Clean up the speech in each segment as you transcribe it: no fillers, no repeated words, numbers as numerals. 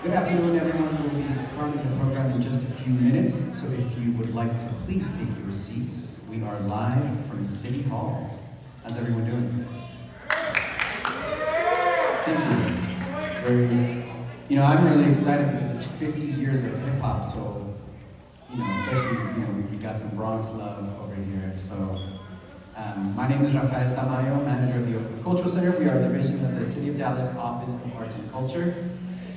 Good afternoon, everyone. We'll be starting the program in just a few minutes, so if you would like to please take your seats. We are live from City Hall. How's everyone doing? Thank you. I'm really excited because it's 50 years of hip hop, so, especially, we got some Bronx love over here. So, my name is Rafael Tamayo, manager of the Oakland Cultural Center. We are a division of the City of Dallas Office of Arts and Culture.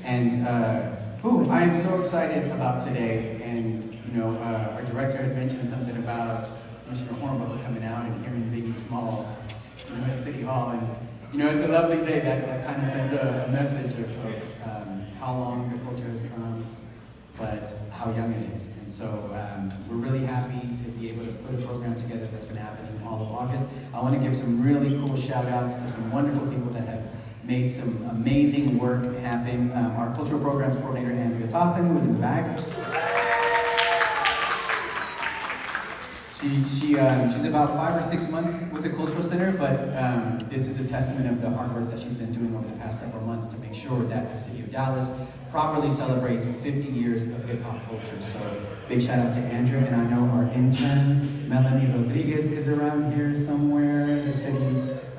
And I am so excited about today. And our director had mentioned something about Commissioner Hornbuckle coming out and hearing Biggie Smalls, at City Hall. And it's a lovely day. That kind of sends a message of how long the culture has come, but how young it is. And so we're really happy to be able to put a program together that's been happening all of August. I want to give some really cool shout outs to some wonderful people that have made some amazing work happen. Our cultural programs coordinator, Andrea Tostin, who was in the back. She's about 5 or 6 months with the Cultural Center, but this is a testament of the hard work that she's been doing over the past several months to make sure that the City of Dallas properly celebrates 50 years of hip-hop culture. So big shout out to Andrea, and I know our intern, Melanie Rodriguez, is around here somewhere. The City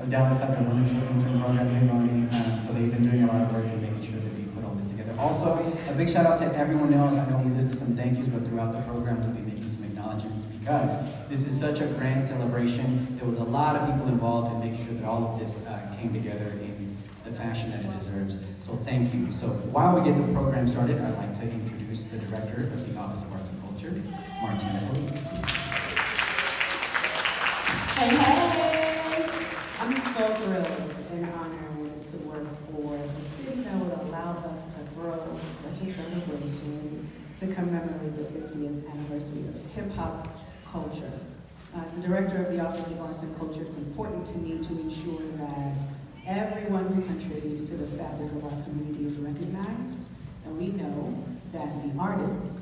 of Dallas has a wonderful intern program, hey Melanie. So they've been doing a lot of work in making sure that we put all this together. Also, a big shout out to everyone else. I know we listed some thank yous, but throughout the program we'll be making some acknowledgements because this is such a grand celebration. There was a lot of people involved in making sure that all of this came together in the fashion that it deserves. So thank you. So while we get the program started, I'd like to introduce the director of the Office of Arts and Culture, Martina Hogue. Hey, hey! I'm so thrilled and honored to work for a city that would allow us to throw such a celebration to commemorate the 50th anniversary of hip-hop culture. As the director of the Office of Arts and Culture, it's important to me to ensure that everyone who contributes to the fabric of our community is recognized, and we know that the artists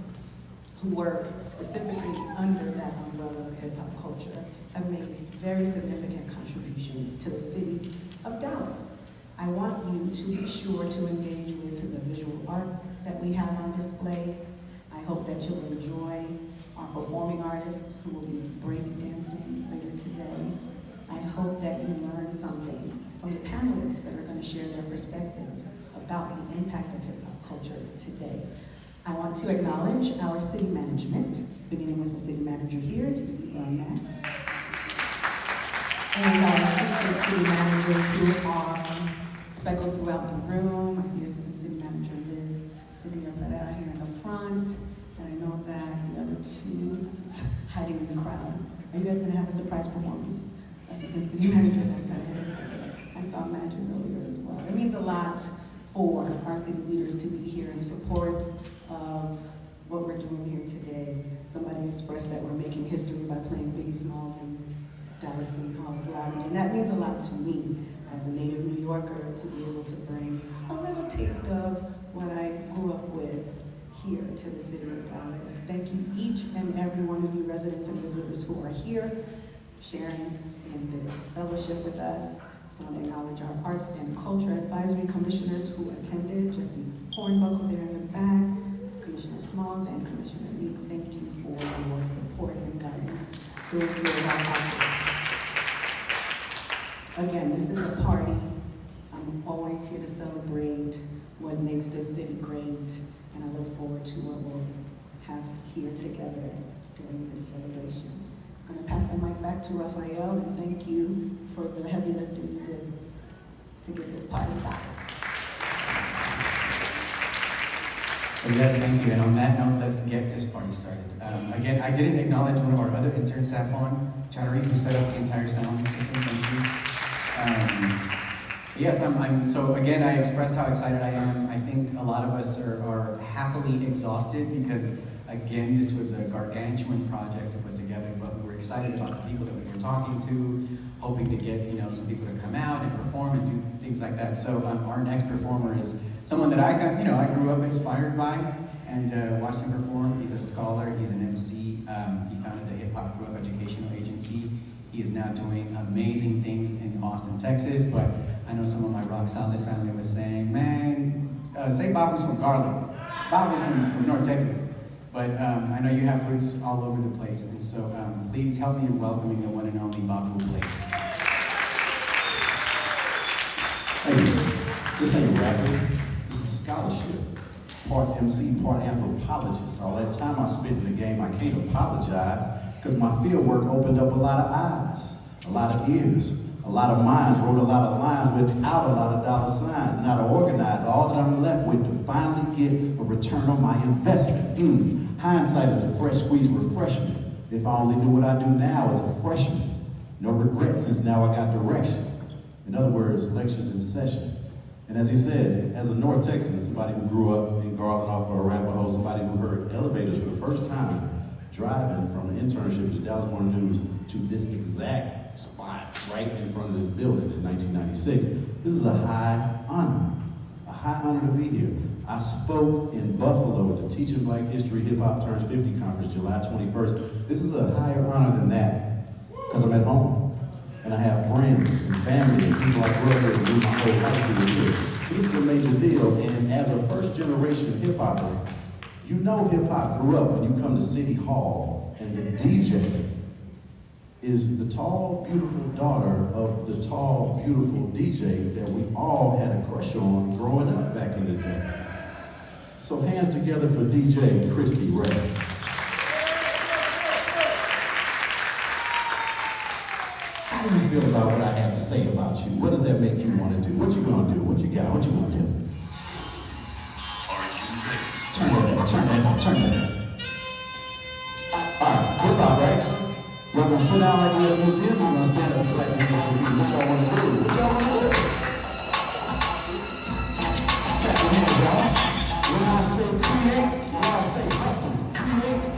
who work specifically under that umbrella of hip-hop culture have made very significant contributions to the city of Dallas. I want you to be sure to engage with the visual art that we have on display. I hope that you'll enjoy our performing artists who will be break dancing later today. I hope that you learn something from the panelists that are going to share their perspectives about the impact of hip-hop culture today. I want to acknowledge our city management, beginning with the city manager here, TC Max, and our assistant city managers who are speckled throughout the room. I see Assistant City Manager Liz Cedillo Pereira here in the front, and I know that the other two hiding in the crowd. Are you guys going to have a surprise performance? Assistant City Manager Perez. I saw manager earlier as well. It means a lot for our city leaders to be here in support of what we're doing here today. Somebody expressed that we're making history by playing Biggie Smalls in Dallas City Hall's lobby, and that means a lot to me as a native New Yorker to be able to bring a little taste of what I grew up with here to the city of Dallas. Thank you each and every one of you residents and visitors who are here sharing in this fellowship with us. I want to acknowledge our Arts and Culture Advisory Commissioners who attended, Jesse Hornbuckle there in the back, Commissioner Smalls and Commissioner Meek. Thank you for your support and guidance through our office. Again, this is a party. I'm always here to celebrate what makes this city great, and I look forward to what we'll have here together during this celebration. I'm going to pass the mic back to Rafael, and thank you for the heavy lifting you did to get this party started. So yes, thank you. And on that note, let's get this party started. Again, I didn't acknowledge one of our other interns, Saffron Chattery, who set up the entire sound system. Thank you. Yes, so again, I expressed how excited I am. I think a lot of us are happily exhausted because, again, this was a gargantuan project to put together, but we were excited about the people that we were talking to, hoping to get some people to come out and perform and do things like that. So our next performer is someone that I grew up inspired by and watched him perform. He's a scholar, he's an MC. He founded the Hip Hop Grew Up Educational Agency. He is now doing amazing things in Austin, Texas, but I know some of my rock solid family was saying, man, say Babu's from Garland. Babu's from North Texas. But I know you have roots all over the place, and so please help me in welcoming the one and only Babu Blakes. Hey, this ain't rapping. This is scholarship. Part MC, part anthropologist. All that time I spent in the game, I can't apologize, because my field work opened up a lot of eyes, a lot of ears, a lot of minds, wrote a lot of lines without a lot of dollar signs. Now to organize all that I'm left with to finally get a return on my investment. Hindsight is a fresh squeeze refreshment. If I only knew what I do now as a freshman. No regrets since now I got direction. In other words, lectures in session. And as he said, as a North Texan, somebody who grew up in Garland off of Arapahoe, somebody who heard elevators for the first time, driving from an internship to Dallas Morning News to this exact spot right in front of this building in 1996. This is a high honor to be here. I spoke in Buffalo at the Teaching Black History Hip Hop Turns 50 Conference July 21st. This is a higher honor than that, because I'm at home. And I have friends and family and people I grew up with and do my whole life who are here. So this is a major deal, and as a first generation hip hopper, you know hip hop grew up when you come to City Hall and the DJ is the tall, beautiful daughter of the tall, beautiful DJ that we all had a crush on growing up back in the day. So hands together for DJ Christy Ray. How do you feel about what I have to say about you? What does that make you want to do? What you gonna do? What you got? What you gonna do? Are you ready? Turn that up, turn that up, turn that up. Alright, hip hop, right? Y'all gonna sit down like we're at a museum, or gonna stand up and clap your hands with me? What y'all wanna do? What y'all wanna do? Clap your hands, y'all. When I say create, when I say hustle, create.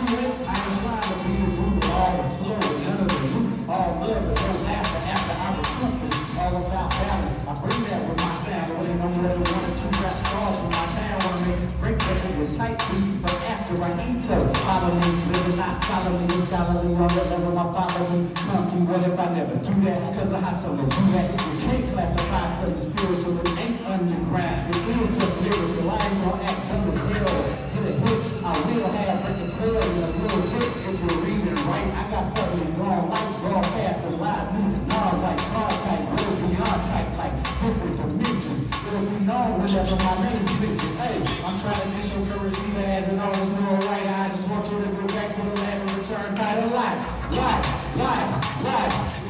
I ain't trying to be the root of all the flow, none of the root, all love, but no laughter after I recruit. This is all about balance. I bring that with my sound, but ain't no more than 1 or 2 rap stars from my town. Wanna make break records with tight beats, but after I eat though, follow me, living not solemnly, but scholarly on the level my father me. Come through, what if I never do that? Cause of how someone do that. You can't classify something spiritual, it ain't underground. It is just lyrical. I ain't gonna act dumb as hell. Hit a hit, I will have record sales in a little bit if you're reading right. I got something going like raw, fast, and live, new, non-like, car type, words beyond type, like different dimensions. It'll be known whenever my name's mentioned. Hey, I'm trying to discourage you as an artist, no right. I just want you to go back to the lab and return title life.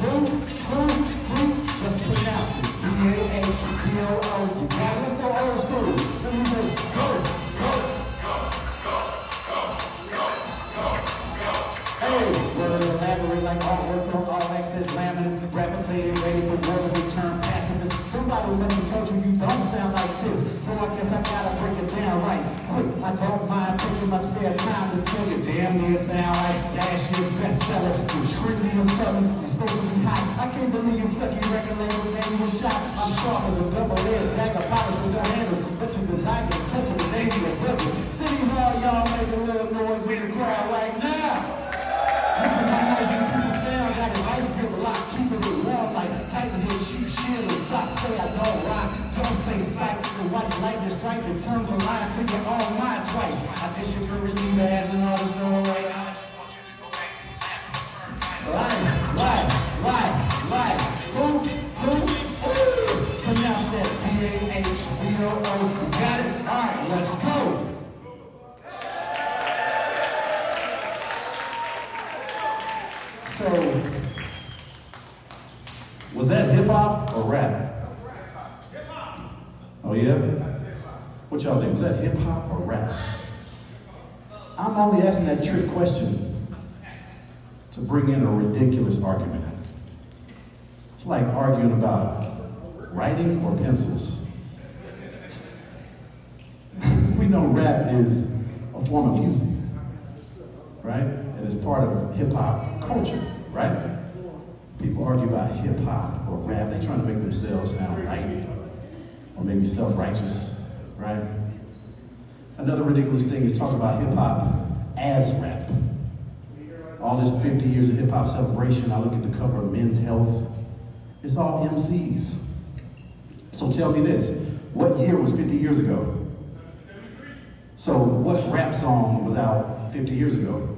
Who? Just pronounce it. B-A-H-P-O-O. You got it? Let's go old school. Let me say, go. Hey, words elaborate like artwork on all access laminates. Rappers say they ready for war, but they turn pacifists. Somebody must have told you don't sound like this. So I guess I gotta break it down right quick. I don't mind taking my spare time to tell you damn near sound like last year's bestseller. You're trendy or something, you're supposed to be hot. I can't believe you sucky record label gave you a shot. I'm sharp as a double-edged bag of bottles with no handles. But you desire to touch it, but they need a budget. City Hall, y'all make a little noise in the crowd right now. Listen how nice the people sound, got a nice grip lock, keeping it warm like Titan head, sheep shield and socks. Say I don't rock, don't say sight, and watch lightning strike and turn the line to your own mind twice. I discourage me as an artist, no way. I just want you to go back to the lab and turn right. Who? Pronounce that B-A-H-V-O-O. You got it? Alright, let's go. So, was that hip hop or rap? Oh yeah? What y'all think? Was that hip hop or rap? I'm only asking that trick question to bring in a ridiculous argument. It's like arguing about writing or pencils. We know rap is a form of music, right? And it's part of hip hop culture, right? People argue about hip hop or rap. They're trying to make themselves sound right, or maybe self-righteous, right? Another ridiculous thing is talk about hip hop as rap. All this 50 years of hip hop celebration, I look at the cover of Men's Health. It's all MCs. So tell me this, What year was 50 years ago? So what rap song was out 50 years ago?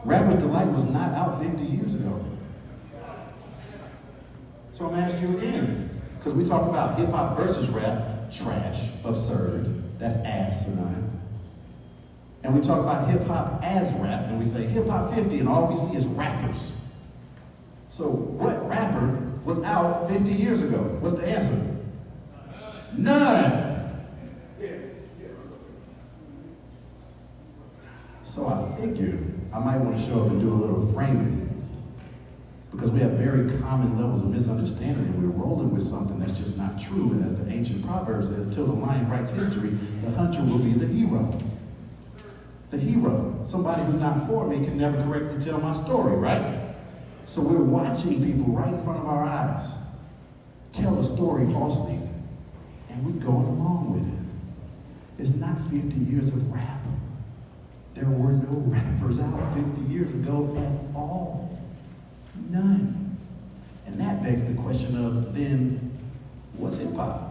Rapper's Delight was not out 50 years ago. So I'm asking you again, because we talk about hip hop versus rap, trash, absurd, that's asinine. And we talk about hip hop as rap, and we say hip hop 50, and all we see is rappers. So what rapper was out 50 years ago? What's the answer? None. So I figured I might want to show up and do a little framing, because we have very common levels of misunderstanding, and we're rolling with something that's just not true. And as the ancient proverb says, till the lion writes history, the hunter will be the hero. The hero, somebody who's not for me, can never correctly tell my story, right? So we're watching people right in front of our eyes tell a story falsely, and we're going along with it. It's not 50 years of rap. There were no rappers out 50 years ago at all. None. And that begs the question of, then, what's hip hop?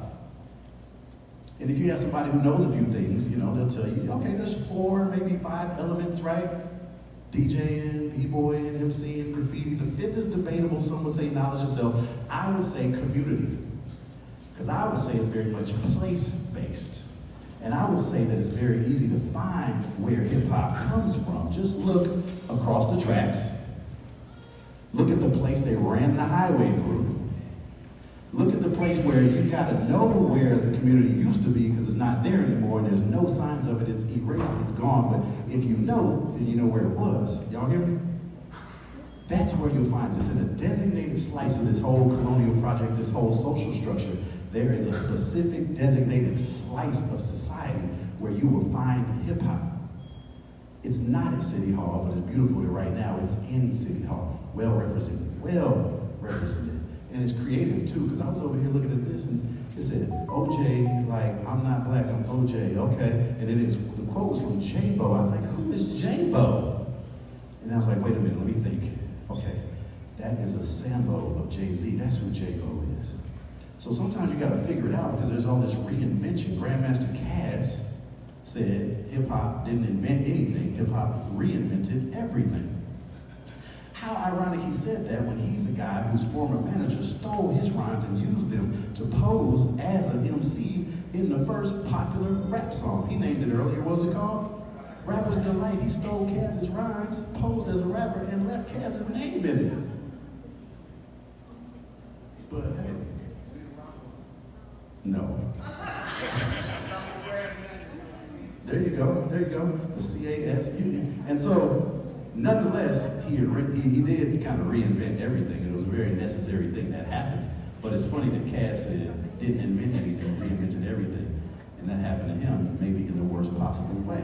And if you have somebody who knows a few things, they'll tell you, okay, there's 4, maybe 5 elements, right? DJing, b-boying, MCing, graffiti. The 5th is debatable. Some would say knowledge of self. I would say community. Because I would say it's very much place-based. And I would say that it's very easy to find where hip-hop comes from. Just look across the tracks. Look at the place they ran the highway through. Look at the place where you gotta know where the community used to be, because it's not there anymore, and there's no signs of it, it's erased, it's gone. But if you know, then you know where it was. Y'all hear me? That's where you'll find this. In a designated slice of this whole colonial project, this whole social structure, there is a specific designated slice of society where you will find hip hop. It's not at City Hall, but it's beautiful that right now it's in City Hall. Well represented, well represented. And it's creative too, because I was over here looking at this and it said, OJ, like, I'm not black, I'm OJ, okay? And then the quote was from J-Bo. I was like, who is J-Bo? And I was like, wait a minute, let me think. Okay, that is a Sambo of Jay-Z. That's who J-Bo is. So sometimes you gotta figure it out, because there's all this reinvention. Grandmaster Caz said hip-hop didn't invent anything, hip-hop reinvented everything. How ironic he said that when he's a guy whose former manager stole his rhymes and used them to pose as an MC in the first popular rap song. He named it earlier, what was it called? Rapper's Delight. He stole Caz's rhymes, posed as a rapper, and left Caz's name in it. But hey, no. There you go, the CAS Union. And so, nonetheless, he did kind of reinvent everything, and it was a very necessary thing that happened. But it's funny that Caz said, didn't invent anything, reinvented everything. And that happened to him, maybe in the worst possible way.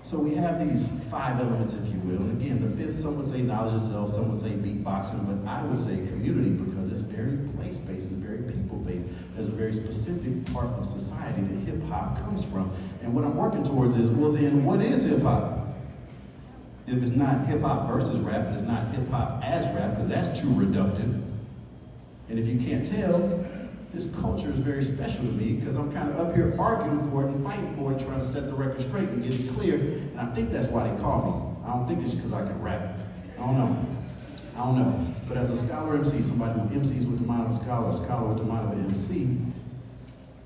So we have these 5 elements, if you will. And again, the 5th, some would say knowledge of self, some would say beatboxing, but I would say community, because it's very place-based, it's very people-based. There's a very specific part of society that hip-hop comes from. And what I'm working towards is, well then, what is hip-hop? If it's not hip-hop versus rap, and it's not hip-hop as rap, because that's too reductive. And if you can't tell, this culture is very special to me, because I'm kind of up here arguing for it and fighting for it, trying to set the record straight and get it clear. And I think that's why they call me. I don't think it's because I can rap. I don't know. But as a scholar MC, somebody who MCs with the mind of a scholar with the mind of an MC,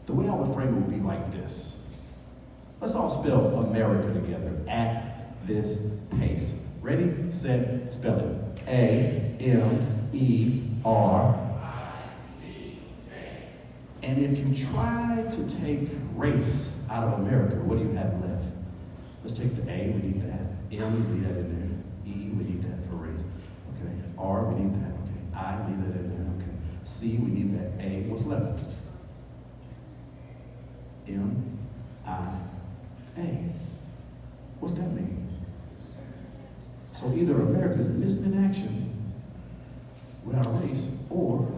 the way I would frame it would be like this. Let's all spell America together at this pace. Ready, set, spell it. A-M-E-R. And if you try to take race out of America, what do you have left? Let's take the A, we need that. M, we need that in there. E, we need that for race. Okay, R, we need that. Okay, I, leave that in there. Okay, C, we need that. A, what's left? M, I, A. What's that mean? So either America is missing in action without race, or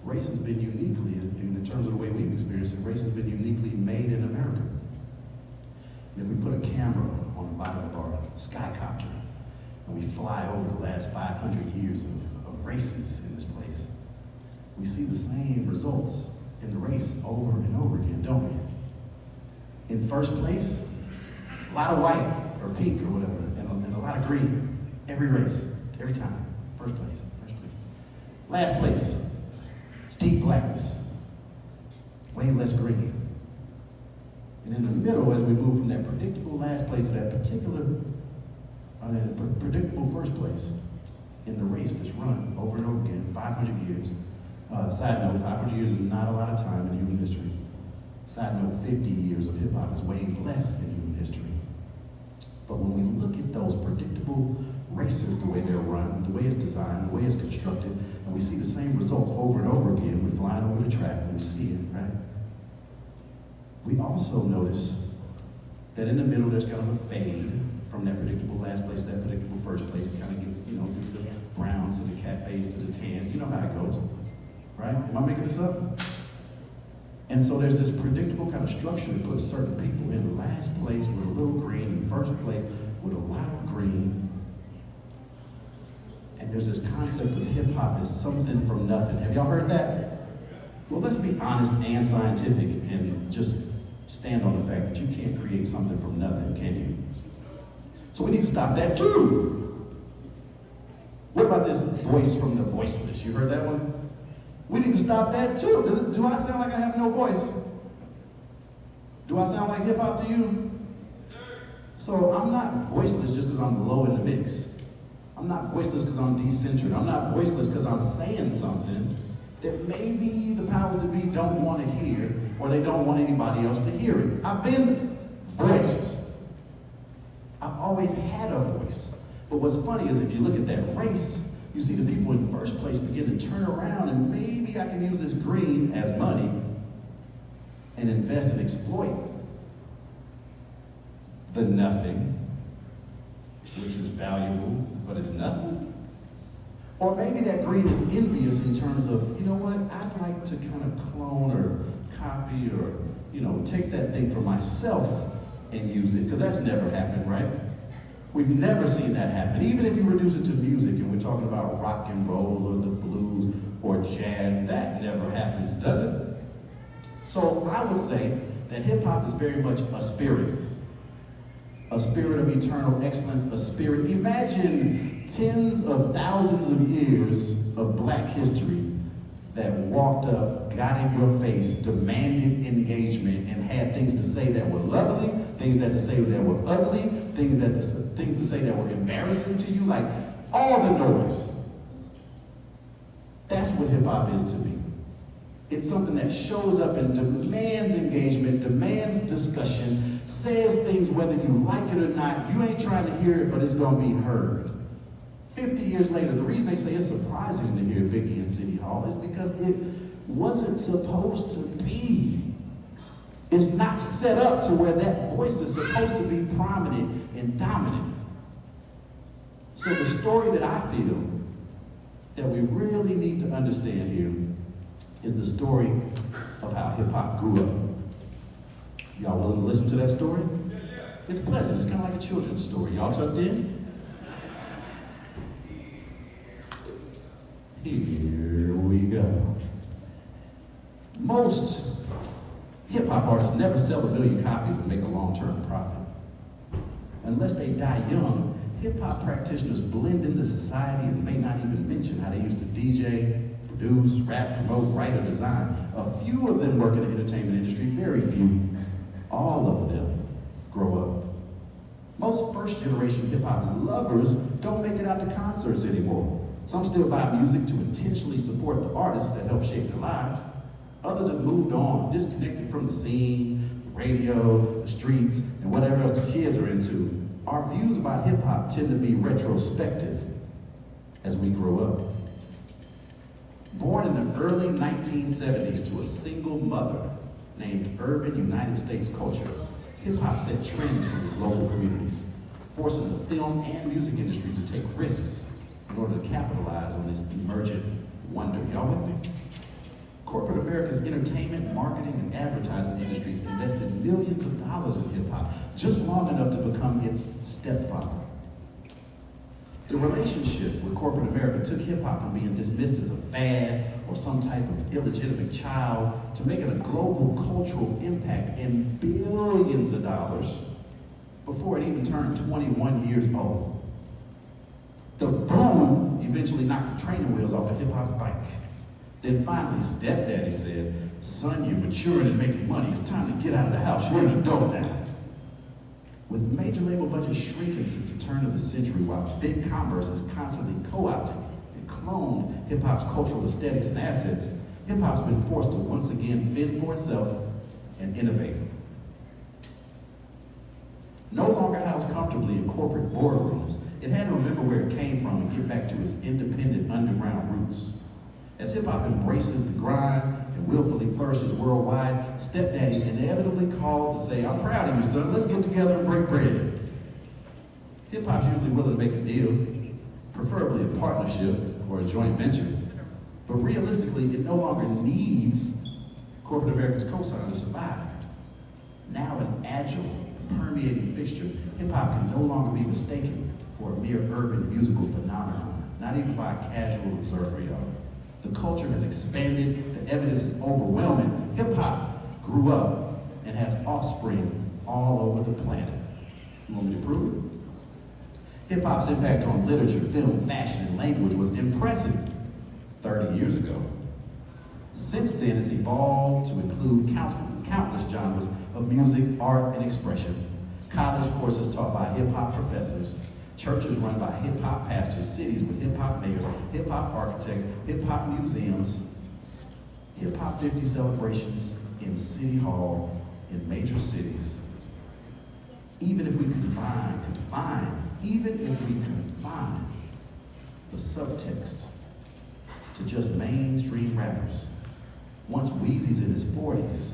race has been uniquely, in terms of the way we've experienced it, race has been uniquely made in America. And if we put a camera on the bottom of our skycopter and we fly over the last 500 years of races in the this place. We see the same results in the race over and over again, don't we? In first place, a lot of white or pink or whatever, and a lot of green. Every race, every time. First place, first place. Last place, deep blackness, way less green. And in the middle, as we move from that predictable last place to that predictable first place in the race that's run over and over again, 500 years. Side note, 500 years is not a lot of time in human history. Side note, 50 years of hip hop is way less in human history. But when we look at those predictable races, the way they're run, the way it's designed, the way it's constructed, and we see the same results over and over again, we're flying over the track and we see it, right? We also notice that in the middle there's kind of a fade from that predictable last place to that predictable first place. It kind of gets, through the browns to the cafes to the tan. You know how it goes, right? Am I making this up? And so there's this predictable kind of structure that puts certain people in the last place with a little green, in first place with a lot of green. And there's this concept of hip hop as something from nothing. Have y'all heard that? Well, let's be honest and scientific and just stand on the fact that you can't create something from nothing, can you? So we need to stop that too. What about this voice from the voiceless? You heard that one? We need to stop that too. Do I sound like I have no voice? Do I sound like hip hop to you? So I'm not voiceless just because I'm low in the mix. I'm not voiceless because I'm decentered. I'm not voiceless because I'm saying something that maybe the powers that be don't want to hear, or they don't want anybody else to hear it. I've been voiced. I've always had a voice. But what's funny is if you look at that race, you see the people in first place begin to turn around and maybe I can use this green as money and invest and exploit the nothing, which is valuable, but it's nothing. Or maybe that green is envious in terms of, you know what, I'd like to kind of clone or copy or, take that thing for myself and use it, because that's never happened, right? We've never seen that happen. Even if you reduce it to music and we're talking about rock and roll or the blues or jazz, that never happens, does it? So I would say that hip hop is very much a spirit of eternal excellence, a spirit. Imagine tens of thousands of years of black history that walked up, got in your face, demanded engagement, and had things to say that were lovely, things to say that were ugly, things to say that were embarrassing to you, like all the noise. That's what hip hop is to me. It's something that shows up and demands engagement, demands discussion, says things whether you like it or not. You ain't trying to hear it, but it's gonna be heard. 50 years later, the reason they say it's surprising to hear Biggie in City Hall is because it wasn't supposed to be. It's not set up to where that voice is supposed to be prominent and dominant. So the story that I feel that we really need to understand here is the story of how hip hop grew up. Y'all willing to listen to that story? It's pleasant. It's kind of like a children's story. Y'all tucked in? Here we go. Most hip-hop artists never sell 1 million copies and make a long-term profit. Unless they die young, hip-hop practitioners blend into society and may not even mention how they used to DJ, produce, rap, promote, write, or design. A few of them work in the entertainment industry, very few. All of them grow up. Most first-generation hip-hop lovers don't make it out to concerts anymore. Some still buy music to intentionally support the artists that help shape their lives. Others have moved on, disconnected from the scene, the radio, the streets, and whatever else the kids are into. Our views about hip-hop tend to be retrospective as we grow up. Born in the early 1970s to a single mother named Urban United States Culture, hip-hop set trends for its local communities, forcing the film and music industry to take risks in order to capitalize on this emergent wonder. Y'all with me? Corporate America's entertainment, marketing, and advertising industries invested millions of dollars in hip-hop just long enough to become its stepfather. The relationship with corporate America took hip hop from being dismissed as a fad or some type of illegitimate child to making a global cultural impact in billions of dollars before it even turned 21 years old. The boom eventually knocked the training wheels off of hip hop's bike. Then finally, Stepdaddy said, "Son, you're maturing and making money. It's time to get out of the house. You're an adult now." With major label budgets shrinking since the turn of the century, while big commerce is constantly co-opted and cloned hip-hop's cultural aesthetics and assets, hip-hop's been forced to once again fend for itself and innovate. No longer housed comfortably in corporate boardrooms, it had to remember where it came from and get back to its independent underground roots. As hip-hop embraces the grind and willfully flourishes worldwide, Stepdaddy inevitably calls to say, "I'm proud of you, son. Let's get together and break bread." Hip-hop's usually willing to make a deal, preferably a partnership or a joint venture. But realistically, it no longer needs corporate America's cosign to survive. Now an agile, permeating fixture, hip-hop can no longer be mistaken for a mere urban musical phenomenon, not even by a casual observer, y'all. The culture has expanded, the evidence is overwhelming. Hip-hop grew up and has offspring all over the planet. You want me to prove it? Hip-hop's impact on literature, film, fashion, and language was impressive 30 years ago. Since then, it's evolved to include countless genres of music, art, and expression. College courses taught by hip-hop professors, churches run by hip-hop pastors, cities with hip-hop mayors, hip-hop architects, hip-hop museums, hip-hop 50 celebrations in city hall in major cities. Even if we confine the subtext to just mainstream rappers, once Weezy's in his 40s,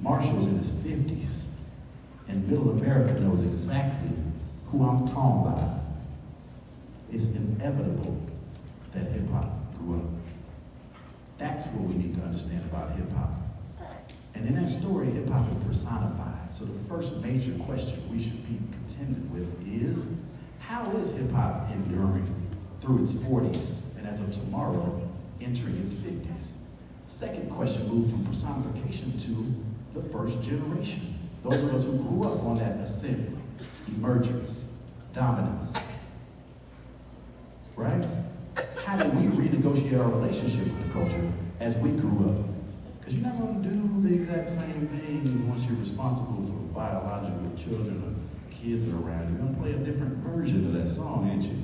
Marshall's in his 50s, and middle America knows exactly who I'm talking about, it's inevitable that hip-hop grew up. That's what we need to understand about hip-hop. And in that story, hip-hop is personified. So the first major question we should be contended with is, how is hip-hop enduring through its 40s and as of tomorrow, entering its 50s? Second question moves from personification to the first generation. Those of us who grew up on that ascent, emergence, dominance, right? How do we renegotiate our relationship with the culture as we grew up? Because you're not going to do the exact same things once you're responsible for biological children or kids are around. You're going to play a different version of that song, ain't you?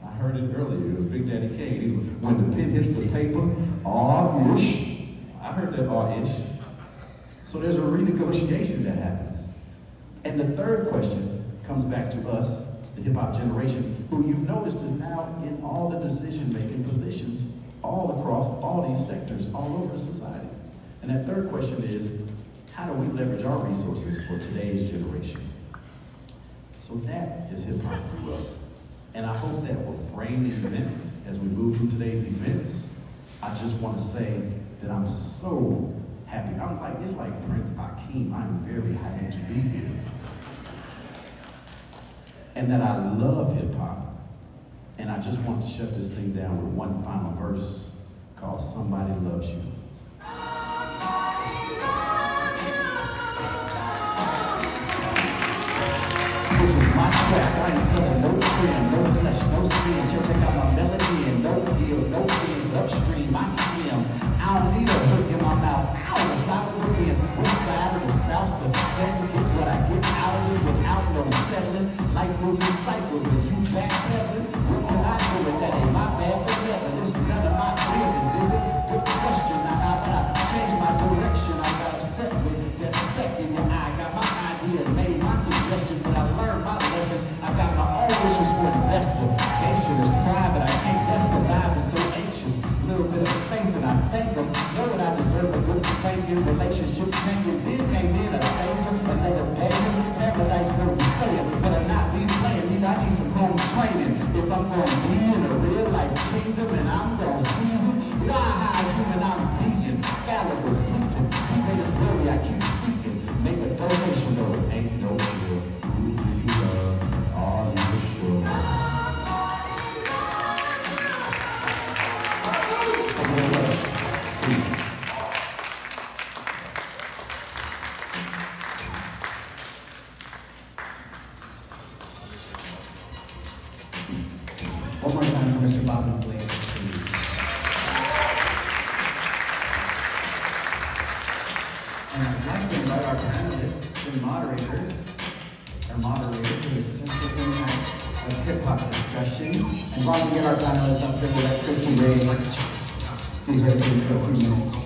I heard it earlier. It was Big Daddy Kane. He was like, when the pen hits the paper, aw-ish. I heard that aw-ish. So there's a renegotiation that happens. And the third question comes back to us, the hip-hop generation, who you've noticed is now in all the decision-making positions all across all these sectors, all over society. And that third question is, how do we leverage our resources for today's generation? So that is hip-hop grew up. And I hope that will frame the event as we move through today's events. I just want to say that I'm so happy. It's like Prince Akeem. I'm very happy to be here. And that I love hip hop. And I just want to shut this thing down with one final verse called Somebody Loves You. This is my track. I ain't selling no trim, no flesh, no skin. Check out my melody and no gills, no fins, but upstream I swim. I don't need a hook in my mouth. Out the side of the pins, which side of the south, the second get what I get out of this without no settling. Life moves in cycles and you backpedaling. What can I do with that? Ain't my bad for nothing. It's none of my business, is it? Good question. Now how about I change my direction? I got upset with that speck in your eye. Got my idea and made my suggestion, but I learned my lesson. I got my own issues for investigation. Is private. I can't rest because I've been so anxious. A little bit of faith and I thank them. Know that I deserve a good spanking. Relationship tanking. Then came in a savior. Another day. Paradise goes to say it. But I'm not be playing. I need some home training. If I'm going to be in a real life kingdom and I'm going to see you. Why high human I'm being. Fallible, fleeting. You made his glory I keep seeking. Make a donation though. Ain't no cure. Who do you love? Are you sure? And I'd like to invite our panelists and moderators, our moderator for the central impact of hip-hop discussion. And while we get our panelists up here, we'll let Christy Ray do her thing for a few minutes.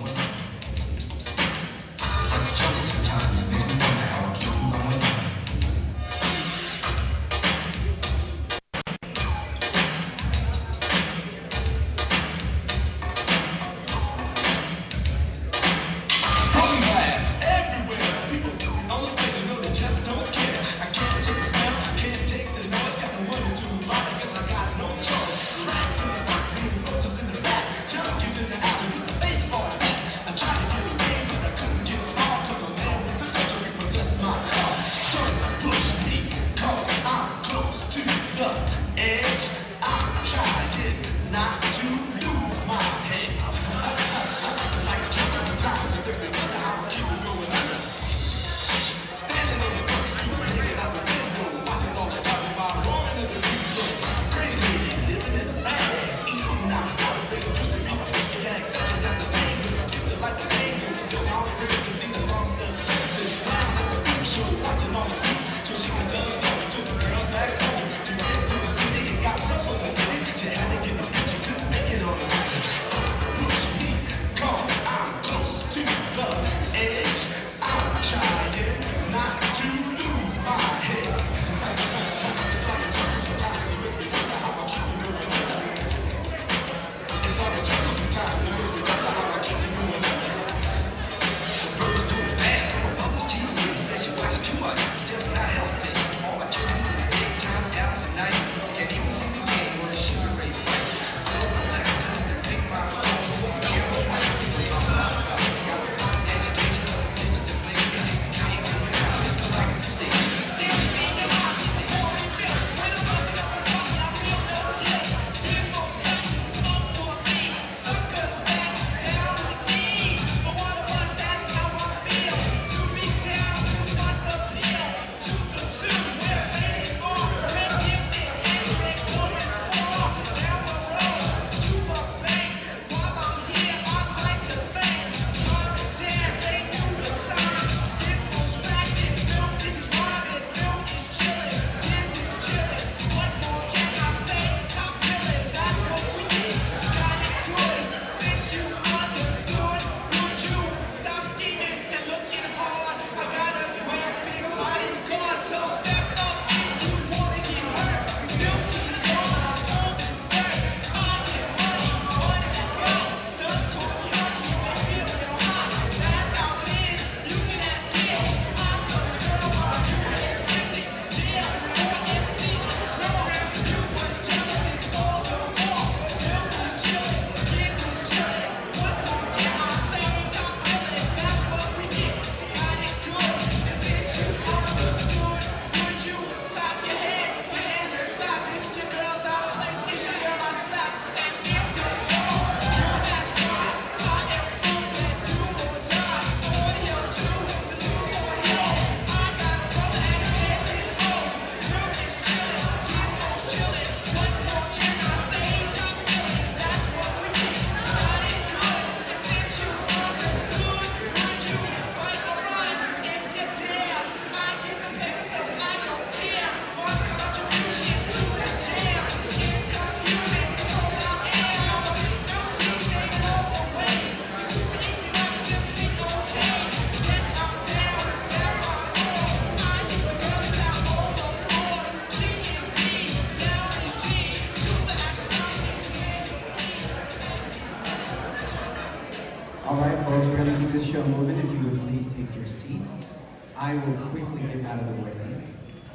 All right, folks, we're going to keep this show moving. If you would please take your seats. I will quickly get out of the way,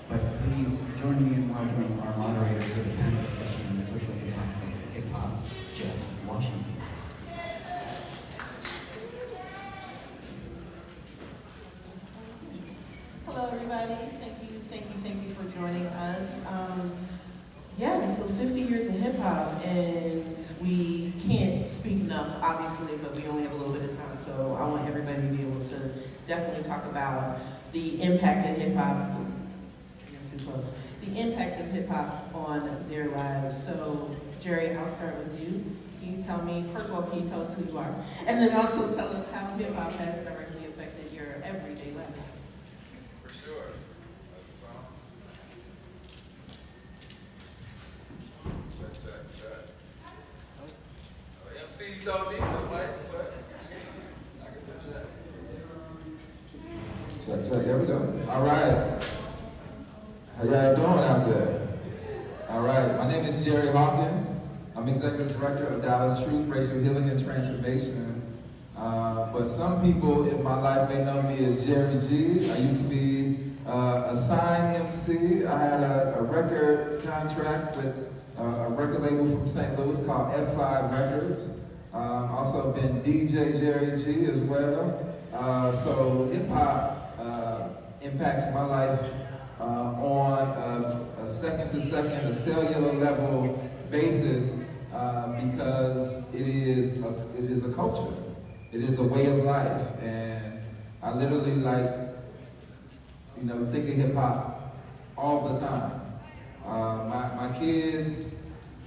but please join me in welcoming our moderator for the panel discussion on the social impact of hip-hop, Jess Washington. Hello, everybody. Thank you for joining us. Yeah, so 50 years of hip hop, and we can't speak enough, obviously, but we only have a little bit of time, so I want everybody to be able to definitely talk about the impact of hip hop. You're too close. The impact of hip hop on their lives. So, Jerry, I'll start with you. Can you tell me, first of all, can you tell us who you are? And then also tell us how hip hop has directly affected your Sure. That's the song. Check. MCs don't need the mic, but I can put that. Check. Here we go. All right. How y'all doing out there? All right. My name is Jerry Hawkins. I'm Executive Director of Dallas Truth, Racial Healing and Transformation. But some people in my life may know me as Jerry G. I used to be a sign MC. I had a record contract with a record label from St. Louis called F5 Records. Also been DJ Jerry G as well. So hip hop impacts my life on a second-to-second, a cellular level basis because it is a culture. It is a way of life, and I literally think of hip hop all the time. My kids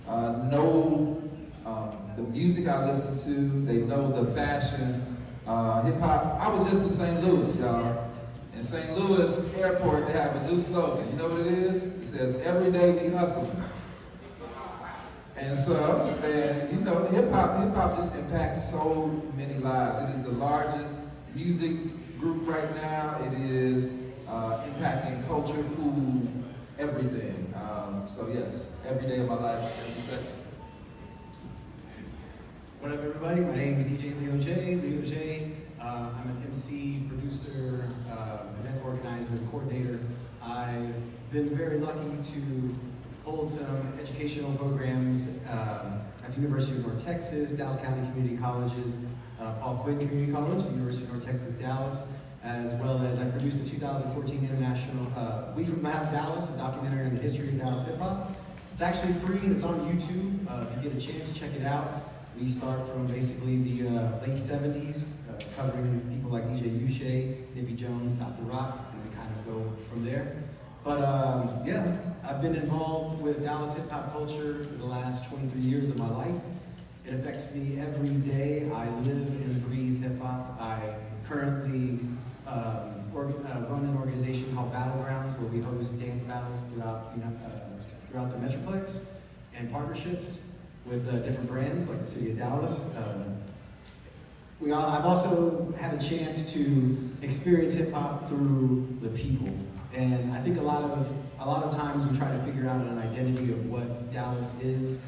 know the music I listen to. They know the fashion. Hip hop. I was just in St. Louis, y'all. In St. Louis Airport, they have a new slogan. You know what it is? It says, "Every day we hustling." And so I'm saying, hip hop just impacts so many lives. It is the largest music group right now. It is impacting culture, food, everything. So yes, every day of my life, every second. What up, everybody? My name is DJ Leo J. Leo J. I'm an MC, producer, event organizer, coordinator. I've been very lucky to hold some educational programs at the University of North Texas, Dallas County Community Colleges, Paul Quinn Community College, the University of North Texas, Dallas, as well as I produced the 2014 International We From Dallas, a documentary on the history of Dallas hip hop. It's actually free and it's on YouTube. If you get a chance, check it out. We start from basically the late 70s, covering people like DJ Uche, Nippy Jones, Dr. Rock, and then kind of go from there. But yeah, I've been involved with Dallas hip hop culture for the last 23 years of my life. It affects me every day. I live and breathe hip hop. I currently run an organization called Battlegrounds, where we host dance battles throughout the Metroplex, and partnerships with different brands like the city of Dallas. I've also had a chance to experience hip hop through the people. And I think a lot of times we try to figure out an identity of what Dallas is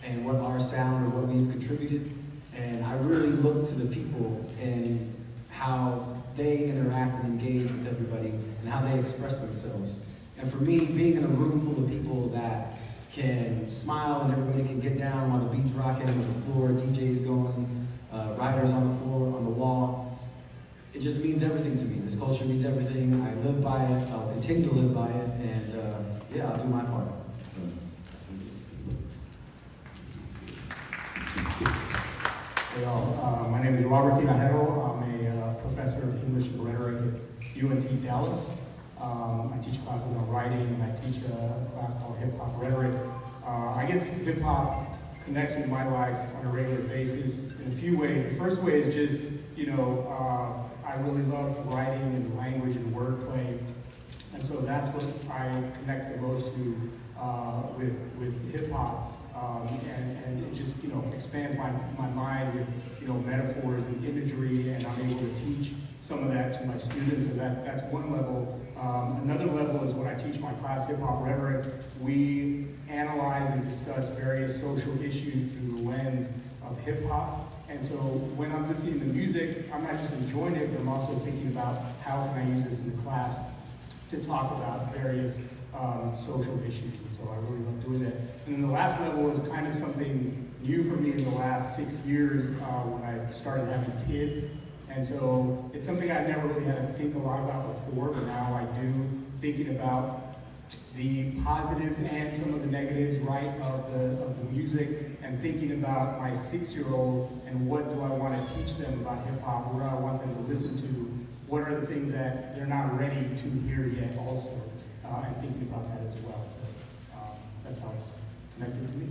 and what our sound or what we've contributed. And I really look to the people and how they interact and engage with everybody and how they express themselves. And for me, being in a room full of people that can smile and everybody can get down while the beat's rocking on the floor, DJ's going, riders on the floor, on the wall, it just means everything to me. This culture means everything. I live by it. I'll continue to live by it. And yeah, I'll do my part. So that's what it is. Hey all, my name is Robert Tinajero. I'm a professor of English and rhetoric at UNT Dallas. I teach classes on writing, and I teach a class called Hip Hop Rhetoric. I guess hip hop connects with my life on a regular basis in a few ways. The first way is just, I really love writing and language and wordplay, and so that's what I connect the most to with hip hop, and it just expands my mind with metaphors and imagery, and I'm able to teach some of that to my students. So that's one level. Another level is when I teach my class, Hip Hop Rhetoric, we analyze and discuss various social issues through the lens of hip hop. And so when I'm listening to music, I'm not just enjoying it, but I'm also thinking about how can I use this in the class to talk about various social issues. And so I really love doing that. And then the last level is kind of something new for me in the last 6 years when I started having kids. And so it's something I never really had to think a lot about before, but now I do, thinking about the positives and some of the negatives, right, of the music, and thinking about my 6-year-old and what do I want to teach them about hip hop, what do I want them to listen to, what are the things that they're not ready to hear yet also, and thinking about that as well. So that's how it's connected to me.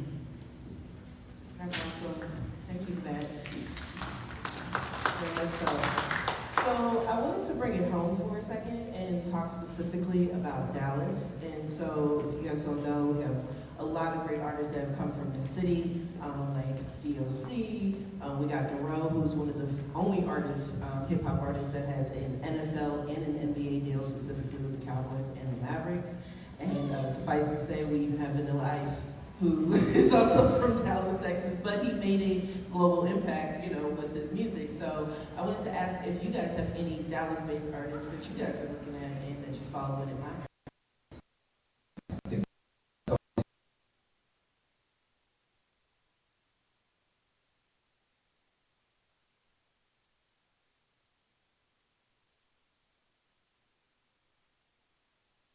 That's awesome. Thank you for that. So I wanted to bring it home for a second and talk specifically about Dallas. And so if you guys don't know, we have a lot of great artists that have come from the city, like DOC. We got Darrell, who's one of the only artists, hip hop artists that has an NFL and an NBA deal specifically with the Cowboys and the Mavericks. And suffice to say, we even have Vanilla Ice, who is also from Dallas, Texas, but he made a global impact, you know, with his music. So I wanted to ask if you guys have any Dallas-based artists that you guys are looking at and that you follow and admire.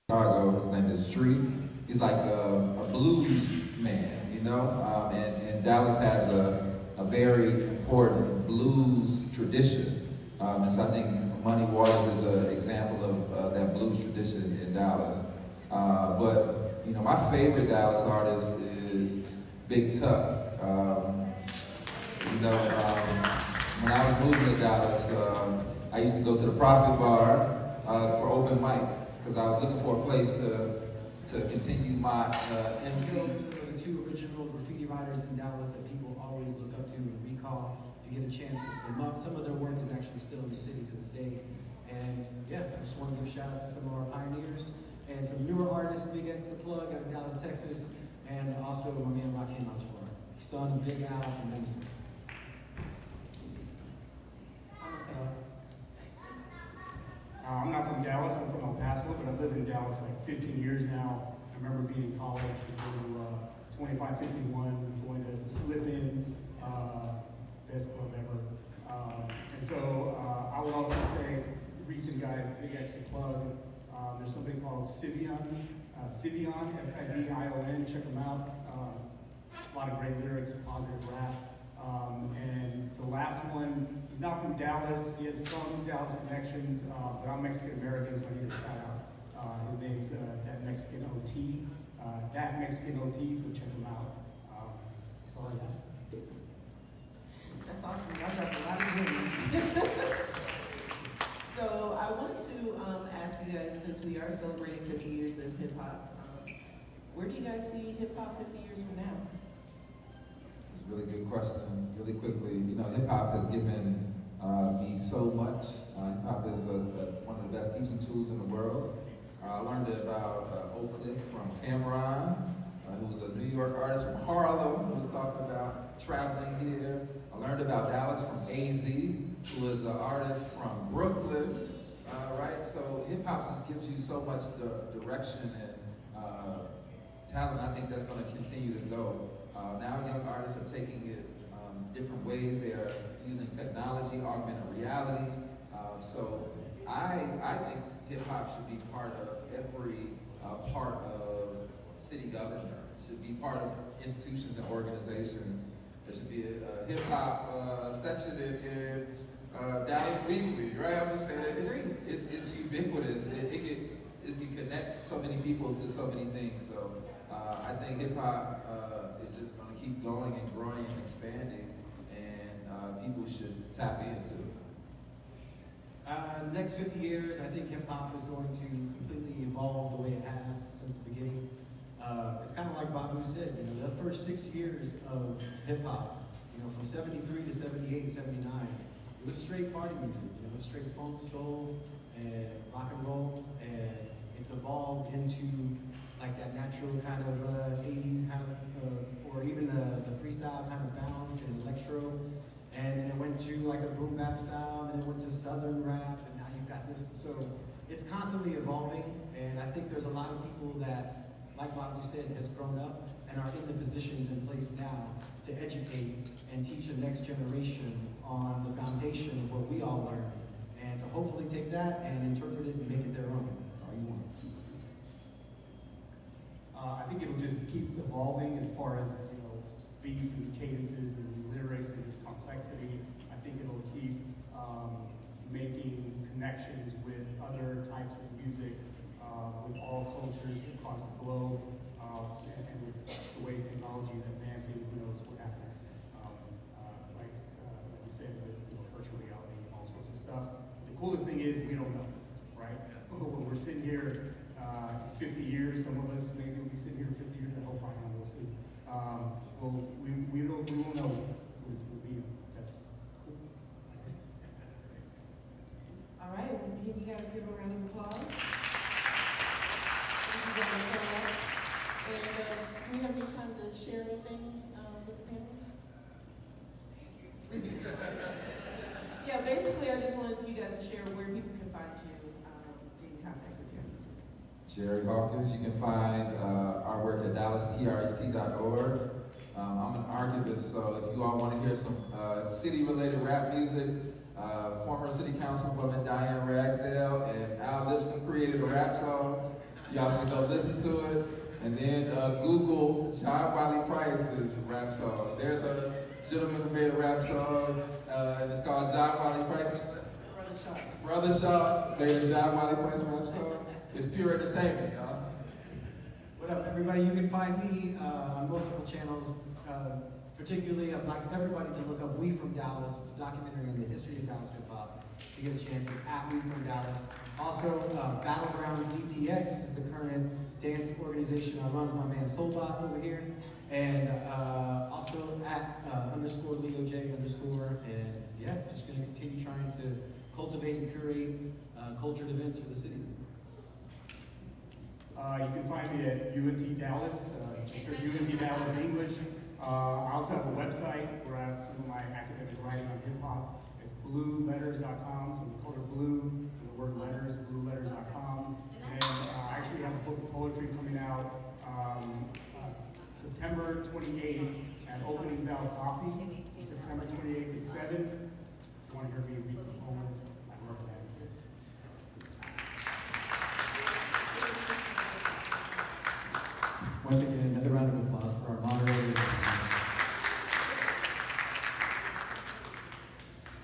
Chicago. His name is Street. He's like a blues man, you know, and Dallas has a very important blues tradition. And so I think Muddy Waters is an example of that blues tradition in Dallas. But, you know, my favorite Dallas artist is Big Tuck. You know, when I was moving to Dallas, I used to go to the Prophet Bar for open mic, because I was looking for a place to continue my MC. Some of the two original graffiti writers in Dallas that people always look up to and recall. If you get a chance to look them up, some of their work is actually still in the city to this day. And yeah, I just want to give a shout out to some of our pioneers and some newer artists. Big X the Plug out of Dallas, Texas, and also my man Rakim Major, son of Big Al from Nemesis. I'm not from Dallas, I'm from El Paso, but I've lived in Dallas like 15 years now. I remember being in college, going to 2551, going to Slip In, best club ever. And so I would also say, recent guys, Big X the Plug, there's something called Sivion, Sivion, check them out. A lot of great lyrics, positive rap. And the last one, he's not from Dallas, he has some Dallas connections, but I'm Mexican American, so I need a shout out. His name's That Mexican OT, That Mexican OT, so check him out. That's all I got. That's awesome. Y'all dropped a lot of names. So I wanted to ask you guys, since we are celebrating 50 years of hip hop, where do you guys see hip hop 50 years from now? It's a really good question. Really quickly, you know, hip hop has given me so much. Hip hop is one of the best teaching tools in the world. I learned about Oak Cliff from Cameron, who was a New York artist from Harlem, who was talking about traveling here. I learned about Dallas from AZ, who is an artist from Brooklyn, right? So hip hop just gives you so much direction and talent. I think that's going to continue to go. Now young artists are taking it different ways. They are using technology, augmented reality. So I think hip hop should be part of every part of city government. It should be part of institutions and organizations. There should be a hip hop section in Dallas Weekly, right? I'm just saying it's ubiquitous. It can connect so many people to so many things. So I think hip hop is just going to keep going and growing and expanding, and people should tap into it. The next 50 years, I think hip hop is going to completely evolve the way it has since the beginning. It's kind of like Babu said, you know, the first 6 years of hip hop, you know, from 73 to 78, 79, it was straight party music. It was straight funk, soul, and rock and roll, and it's evolved into like that natural kind of 80s kind of, or even the freestyle kind of bounce and electro. And then it went to like a boom bap style, and then it went to southern rap, and now you've got this. So it's constantly evolving, and I think there's a lot of people that, like Babu said, has grown up and are in the positions in place now to educate and teach the next generation on the foundation of what we all learned, and to hopefully take that and interpret it and make it their own. That's all you want. I think it'll just keep evolving as far as, you know, beats and cadences and lyrics and its complexity. I think it'll keep making connections with other types of music, with all cultures across the globe, and with the way technology is advancing, who knows what happens. Like you said, with, you know, virtual reality and all sorts of stuff. The coolest thing is we don't know, right? We're sitting here 50 years, some of us maybe will be sitting here 50 years, I hope I am, we'll see. We won't know who it's going to be. That's cool. All right, well, can you guys give a round of applause? Thank you guys so much. And do we have any time to share anything with the panelists? Yeah, basically, I just wanted you guys to share where people can find you, get in contact with you. Jerry Hawkins. You can find our work at DallasTRHT.org. I'm an archivist, so if you all want to hear some city-related rap music, former city councilwoman Diane Ragsdale and Al Lipscomb created a rap song. Y'all should go listen to it. And then Google John Wiley Price's rap song. There's a gentleman who made a rap song, and it's called John Wiley Price. Brother Shaw made a John Wiley Price rap song. It's pure entertainment, y'all. What up, everybody? You can find me on multiple channels. Particularly, I'd like everybody to look up We From Dallas. It's a documentary on the history of Dallas hip hop. If you get a chance, it's at We From Dallas. Also, Battlegrounds DTX is the current dance organization I run with my man Soulbot over here. And also at _LeoJ_. And yeah, just going to continue trying to cultivate and curate cultured events for the city. You can find me at UNT Dallas, just search UNT Dallas English. I also have a website where I have some of my academic writing on hip hop. It's blueletters.com, so the color blue, and the word letters, blueletters.com. And I actually have a book of poetry coming out September 28th at Opening Bell Coffee. September 28th at 7. If you want to hear me read some poems, I work that. Once again, another round of applause for our moderator.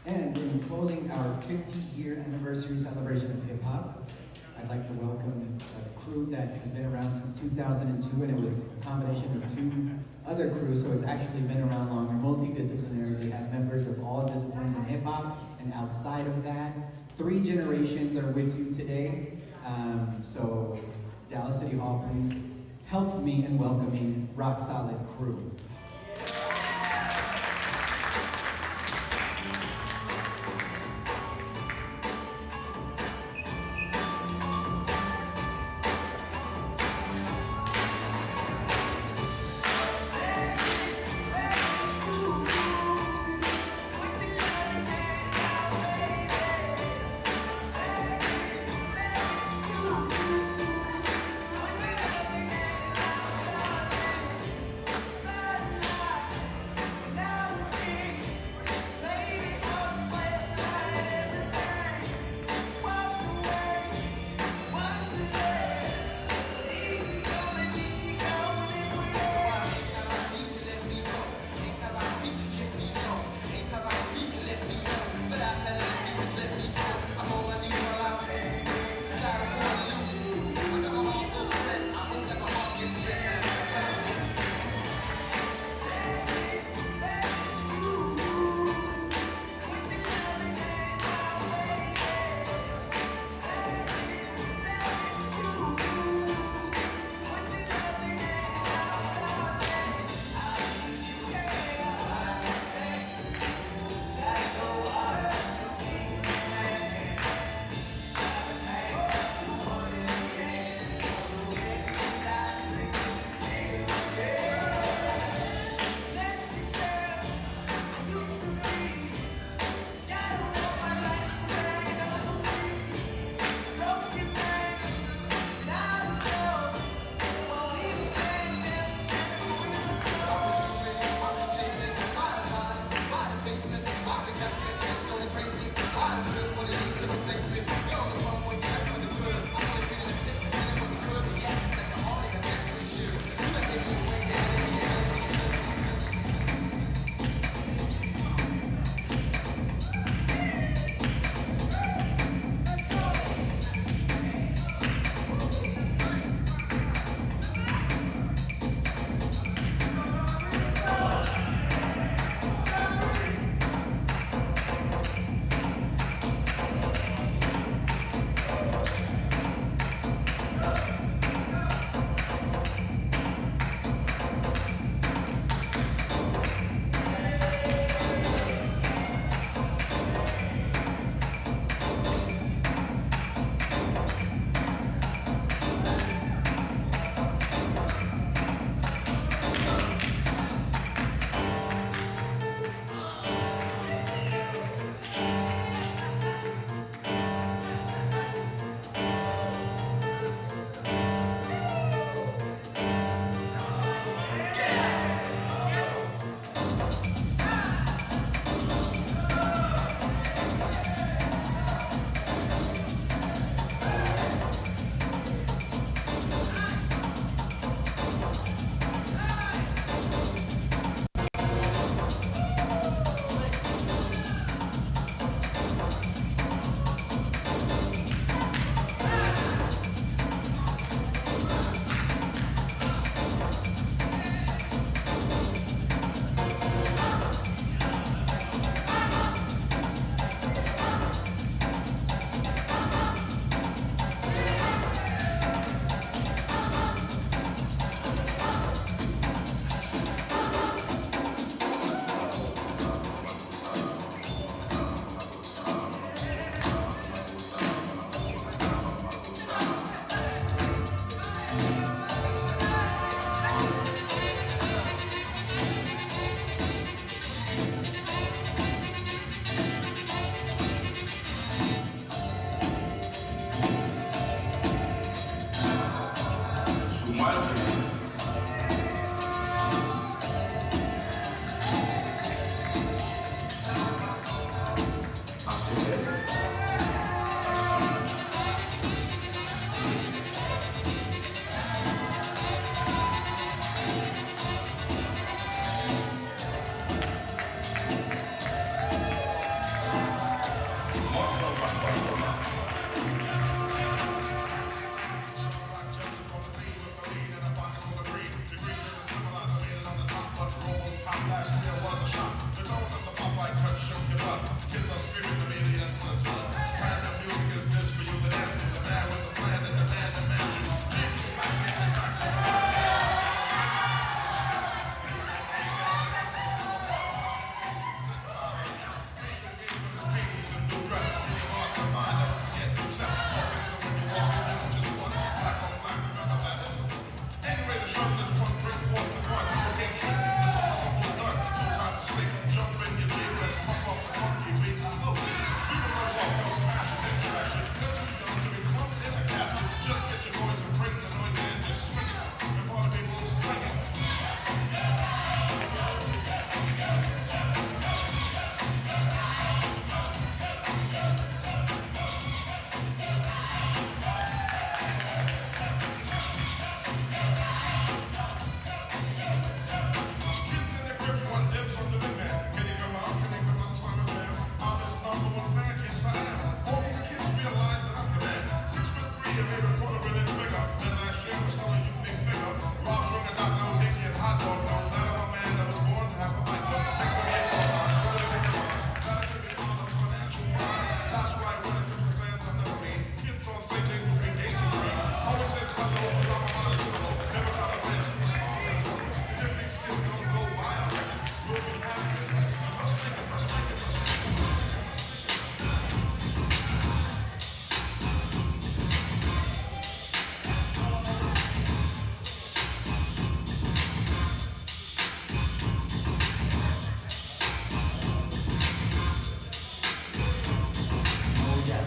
And in closing our 50-year anniversary celebration of hip-hop, I'd like to welcome a crew that has been around since 2002, and it was a combination of two other crews, so it's actually been around longer, multidisciplinary. They have members of all disciplines in hip-hop, and outside of that, 3 generations are with you today. So Dallas City Hall, please help me in welcoming Rock Solid Crew. Hey!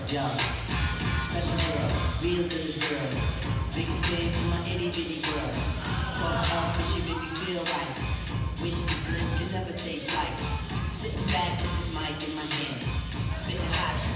Yo, special girl, real good girl. Biggest thing in my itty bitty world. Call her up and she make me feel right. Whiskey bliss can never take flight. Sitting back with this mic in my hand. Spitting hot, she